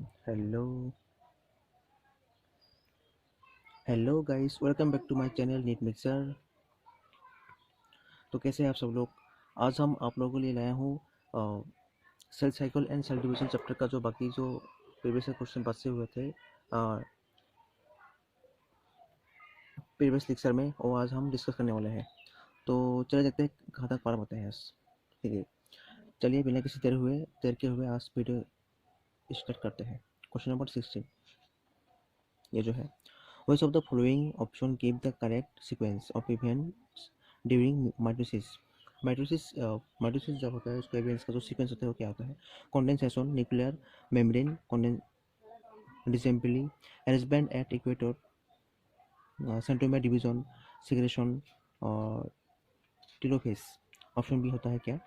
Hello hello guys, welcome back to my channel NEET mixer. तो कैसे हैं आप सब लोग। आज हम आप लोगों के लिए लाया हूँ cell cycle and cell division chapter का जो बाकी जो प्रीवियस क्वेश्चन बचे हुए थे प्रीवियस लेक्चर में, वो आज हम डिस्कस करने वाले हैं। तो चले देखते हैं कहाँ तक पार होते हैं। ठीक है, चलिए बिना किसी देर के हुए आज वीडियो स्टार्ट करते हैं। क्वेश्चन नंबर 16 ये जो है, which of the following option give the correct sequence of events during mitosis। Mitosis जब होता है उसका इवेंट्स का जो सीक्वेंस होता है वो क्या होता है। Condensation, nuclear membrane disassembly, arrangement at equator, centromere division, सिग्रेशन और टेलोफेज। ऑप्शन बी होता है क्या,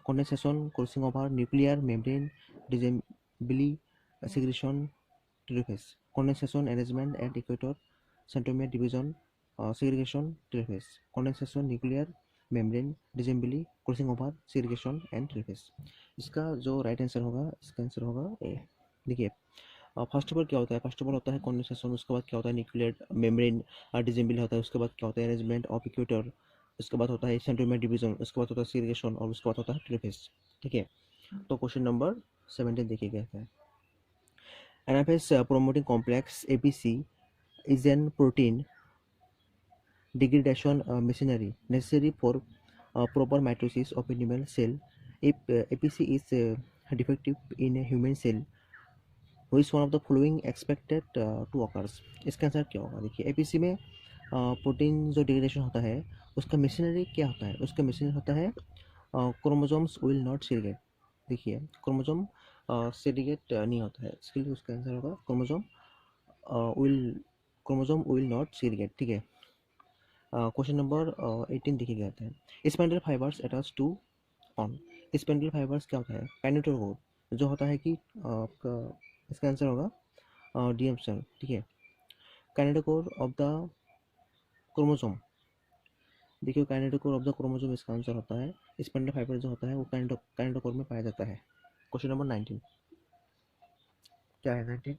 condensation, crossing over, nuclear membrane disassembly, सिग्रेशन, telophase. Condensation, arrangement at equator, centromere division, segregation, telophase. Condensation, nuclear membrane disassembly, crossing over, segregation and telophase. इसका जो right answer होगा, इसका answer होगा ए। देखिए, फर्स्ट ऑफ ऑल क्या होता है, फर्स्ट ऑफ ऑल होता है कंडेंसेशन, उसके बाद क्या होता है न्यूक्लियर मेम्ब्रेन डिसेंबली होता है, उसके बाद क्या होता है अरेंजमेंट ऑफ इक्वेटर, उसके बाद होता है सेंट्रोमियर डिवीजन, उसके बाद होता है segregation और उसके बाद होता है टेलोफेज। ठीक है, तो क्वेश्चन नंबर 17 देखिए क्या है। Anaphase promoting complex APC is an protein degradation machinery necessary for proper mitosis of animal cell. If APC is defective in a human cell, which one of the following expected to occurs। इसका answer क्या होगा। देखिए, APC में protein जो degradation होता है उसका machinery क्या होता है, उसका मशीनरी होता है क्रोमोसोम्स विल नॉट सेग्रीगेट। देखिए, क्रोमोसोम सेग्रीगेट नहीं होता है, इसके लिए उसका आंसर होगा will chromosome will not segregate. ठीक है, क्वेश्चन नंबर 18 देखिए क्या होता है। Spindle fibres attach to on. Spindle fibres क्या होता है, काइनेटोकोर जो होता है कि आपका, इसका आंसर होगा डीएम सेल। ठीक है, काइनेटोकोर ऑफ द क्रोमोसोम। देखिए, काइनेटोकोर ऑफ द क्रोमोसोम इसका आंसर होता है। स्पेंडल फाइबर जो होता है वो काइनेटोकोर में पाया जाता है। क्वेश्चन नंबर 19 क्या है 19,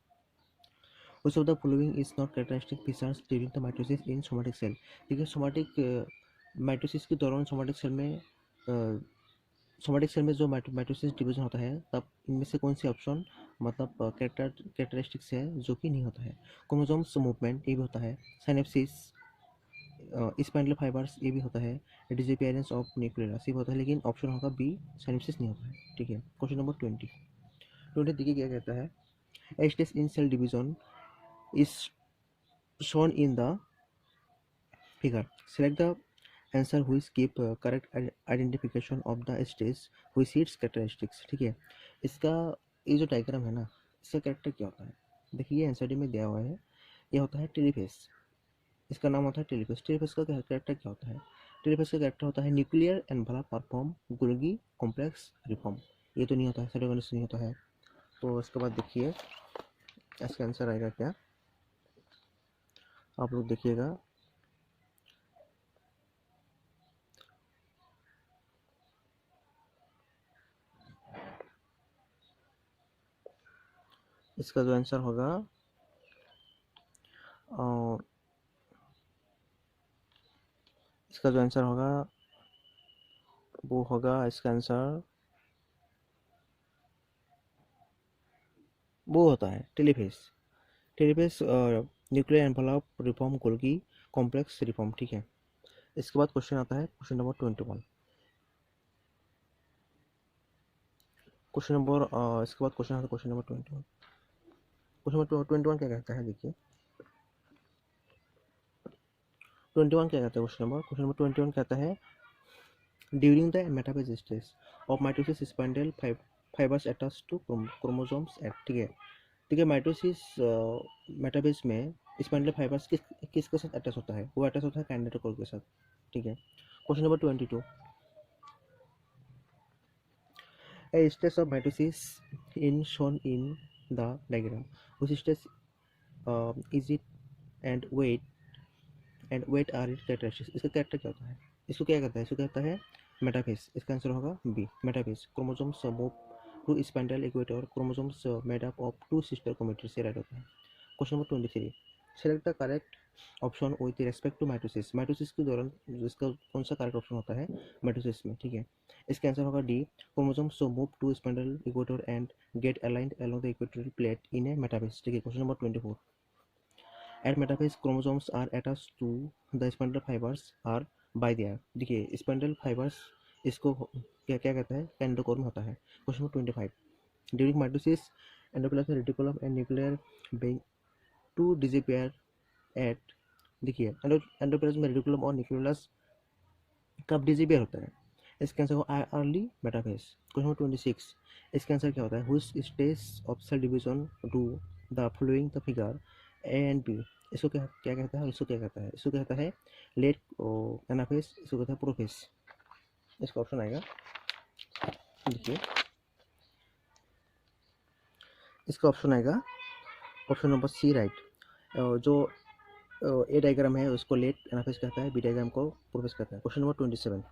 which of the following is not characteristic features during the mitosis in somatic cell। देखिए, सोमाटिक माइटोसिस के दौरान सोमाटिक सेल में जो माइटोसिस डिवीजन होता है तब इनमें से कौन सी ऑप्शन मतलब कैरेक्टरिस्टिक्स है जो कि नहीं होता है। क्रोमोसोम्स मूवमेंट ये भी होता है, साइनेप्सिस, स्पाइनल फाइबर्स ये भी होता है, डिसअपीयरेंस ऑफ न्यूक्लियस ये भी होता है, लेकिन ऑप्शन होगा बी, साइनेप्सिस नहीं होता है। ठीक है, क्वेश्चन नंबर 20 देखिए क्या कहता है। A stage in cell division is shown in the figure। Select the answer which give correct identification of the stage which its characteristics। ठीक है, इसका ये जो डायग्राम है ना, इसका कैरेक्टर क्या होता है। देखिए, ये आंसर में दिया हुआ है, ये होता है टेलीफेस। इसका नाम होता है टेलीफेस। टेलीफेस का कैरेक्टर क्या होता है, टेलीफेस का कैरेक्टर होता है nuclear envelope perform Golgi complex reform. ये तो नहीं होता है, सेटोगोनिस नहीं होता है। तो इसके बाद देखिए इसका आंसर आएगा क्या, आप लोग देखिएगा। इसका जो आंसर होगा इसका जो आंसर होगा वो होगा, इसका आंसर वो होता है telophase. Telophase nuclear envelope reform Golgi complex reform. ठीक है, इसके बाद क्वेश्चन आता है क्वेश्चन नंबर 21। क्वेश्चन नंबर इसके बाद क्वेश्चन आता है क्वेश्चन नंबर 21। क्वेश्चन नंबर 21 क्या कहता है। देखिए, 21 क्या कहता है क्वेश्चन नंबर 21 कहता है during the metaphase stage of mitosis spindle fibres attach to chromosomes at. ठीक है, ठीक है, माइटोसिस मेटाफेज में स्पाइंडल फाइबर्स किसके साथ अटैच होता है, वो अटैच होता है काइनेटोकोर के साथ। ठीक है, question number 22। A stage of mitosis in shown in the diagram, which stage is it and weight are its characteristics। इसका कैरेक्टर क्या होता है, इसको क्या कहता है, इसको कहता है मेटाफेज। इसका आंसर होगा B, metaphase. Chromosomes move to spindle equator chromosomes made up of two sister chromatids से राइट होता है। Question number 23, select the correct option with respect to mitosis. Mitosis के दौरान इसका कौन सा करेक्ट ऑप्शन होता है माइटोसिस में, ठीक है। इसका आंसर होगा D, chromosomes so move to spindle equator and get aligned along the equatorial plate in a metaphase, ठीक है। Question number 24, at metaphase chromosomes are attached to the spindle fibres are by there, देखिए spindle fibres इसको क्या क्या कहता है, एंडोकॉर्म होता है। Question number 25, during mitosis endoplasmic reticulum and nuclear being to disappear at, देखिए एंडोप्लाज्मिक रेटिकुलम और न्यूक्लियस कब डिसअपियर होता है, इसका आंसर होगा अर्ली मेटाफेज। क्वेश्चन नंबर 26, इसका आंसर क्या होता है, which stage of cell division do the following the figure A and B, इसको क्या क्या कहता है, इसको क्या कहता है, इसको कहता है लेट एनाफेज, इसको कहता है प्रोफेज। इसका ऑप्शन आएगा, देखिए इसका ऑप्शन आएगा ऑप्शन नंबर सी राइट। जो ए डायग्राम है उसको लेट एनाफेज कहता है, बी डायग्राम को प्रोफेज कहता है। Question number 27,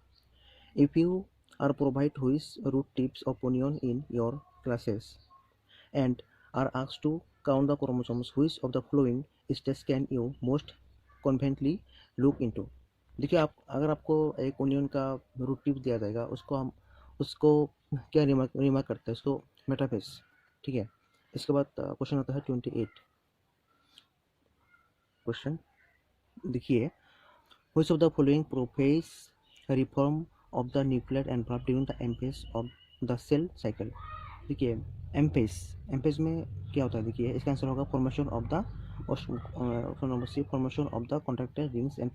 if you are provide which root tips of onion in your classes and are asked to count the chromosomes, which of the following steps can you most confidently look into, देखिए आप अगर आपको एक onion का root tip दिया जाएगा उसको क्या रिमार्क करते हैं, उसको मेटाफेज, ठीक है। इसके बाद क्वेश्चन आता है 28 क्वेश्चन, देखिए which of the following prophase reform of the nuclear envelope during the M phase of the cell cycle, देखिए एम फेज में क्या होता है, देखिए इसका आंसर होगा formation of the option number C, formation of the contracted rings and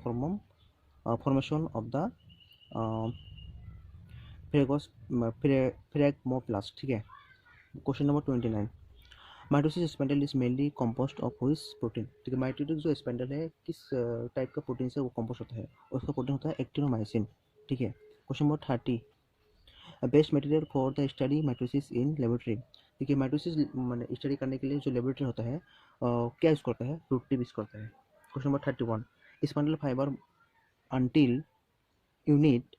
formation of the phragmoplast, ठीक है। Question number 29, mitosis spindle is mainly composed of which protein, ठीक है। माइटोटिक जो स्पेंडल है किस टाइप का प्रोटीन से वो कंपोस्ट होता है, उसका प्रोटीन होता है एक्टिनोमाइसिन, ठीक है। Question number 30, best material for the study mitosis in laboratory, देखिए माइटोसिस स्टडी करने के लिए जो लेबोरेटरी होता है क्या यूज करता है, रूट टिप यूज करता है। Question number 31, spindle fibre until unit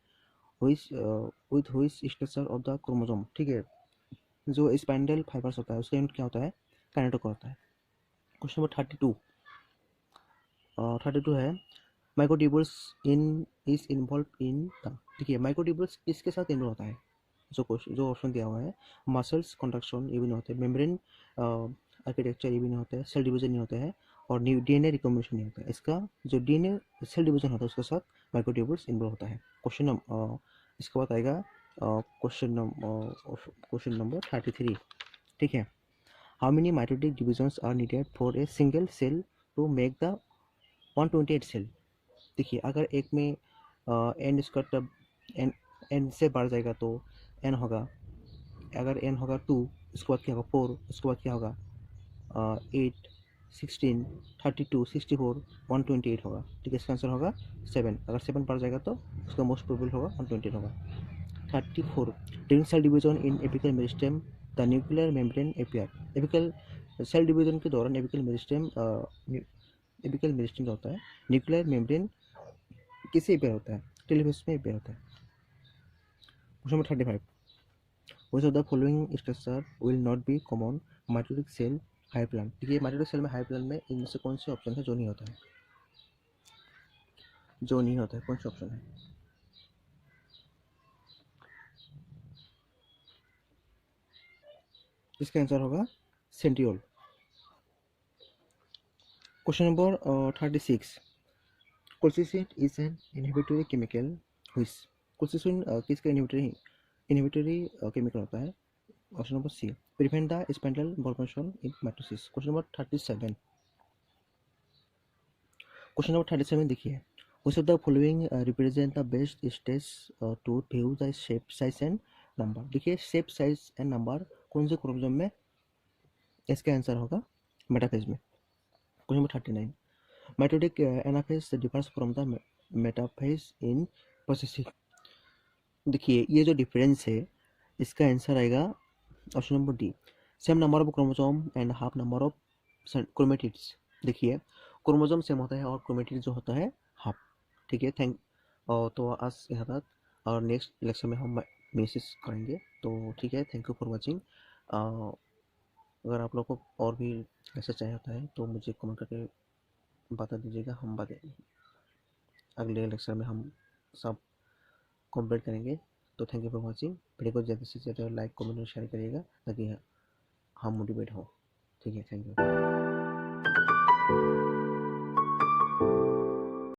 with which structure of the chromosome, ठीक है। जो स्पाइंडल फाइबर्स होता है उसका यूनिट क्या होता है, काइनेटोकोर होता है। क्वेश्चन नंबर 32 है microtubules in is involve in the, देखिए माइक्रोट्यूबुल्स किसके साथ इन्वॉल्व होता है, जो ऑप्शन दिया हुआ है, मसल्स कंट्रक्शन ये भी नहीं होते, मेम्ब्रेन आर्किटेक्चर ये भी नहीं होता है, सेल डिवीजन नहीं होता है, और डीएनए रिकॉम्बिनेशन नहीं होता है। इसका जो डीएनए सेल डिवीजन होता है उसके साथ माइक्रोट्यूबुल्स इन्वॉल्व होता है। इसके बाद आएगा क्वेश्चन नंबर 33, ठीक है। How many mitotic divisions are needed for a single cell to make the 128 cell, देखिए अगर एक में एन स्क्वायर एन से बढ़ जाएगा तो एन होगा, अगर एन होगा 2 उसके बाद क्या होगा 4, उसके बाद क्या होगा 8 16 32 64 128 होगा, ठीक है। इसका आंसर होगा 7, अगर 7 बढ़ जाएगा तो उसका मोस्ट प्रोबेबल होगा 128 होगा। 34, during cell division in apical meristem the nuclear membrane appear, apical cell division के दौरान एपिकल मेरिस्टेम जो होता है न्यूक्लियर मेम्ब्रेन किससे अपियर होता है, टेलोफेज में अपियर होता है। Question number 35, which of the following structure will not be common mitotic cell high plan, देखिए माइटोटिक सेल में हाई प्लान में इनमें से कौन से ऑप्शन है जो नहीं होता है, कौन सा ऑप्शन है, इसका आंसर होगा centriole. Question number 36, colchicine is an inhibitory chemical which, colchicine किसका इनहिबिटरी केमिकल होता है, option number C, prevent the spindle formation in mitosis. Question number 37 देखिए, which of the following represent the best stage to view the shape size and number, देखिए shape size and number कौन से chromosome में, इसका answer होगा metaphase में। Question number 39, mitotic anaphase differs from the metaphase in processing, देखिए ये जो डिफरेंस है इसका आंसर आएगा option number D, same number of chromosome and half number of chromatids, देखिए क्रोमोसोम सेम होता है और क्रोमेटिड जो होता है हाफ, ठीक है। तो आज यहाँ तक, और नेक्स्ट लेक्चर में हम बेसिस करेंगे। तो ठीक है, थैंक यू फॉर वॉचिंग। अगर आप लोग को और भी ऐसा चाहिए होता है तो मुझे कमेंट करके बता दीजिएगा, हम अगले लेक्चर में हम सब कंप्लीट करेंगे। तो thank you for watching. Video को ज़्यादा से ज़्यादा लाइक कमेंट और शेयर करिएगा ताकि हम मोटिवेट हों। ठीक है, थैंक यू।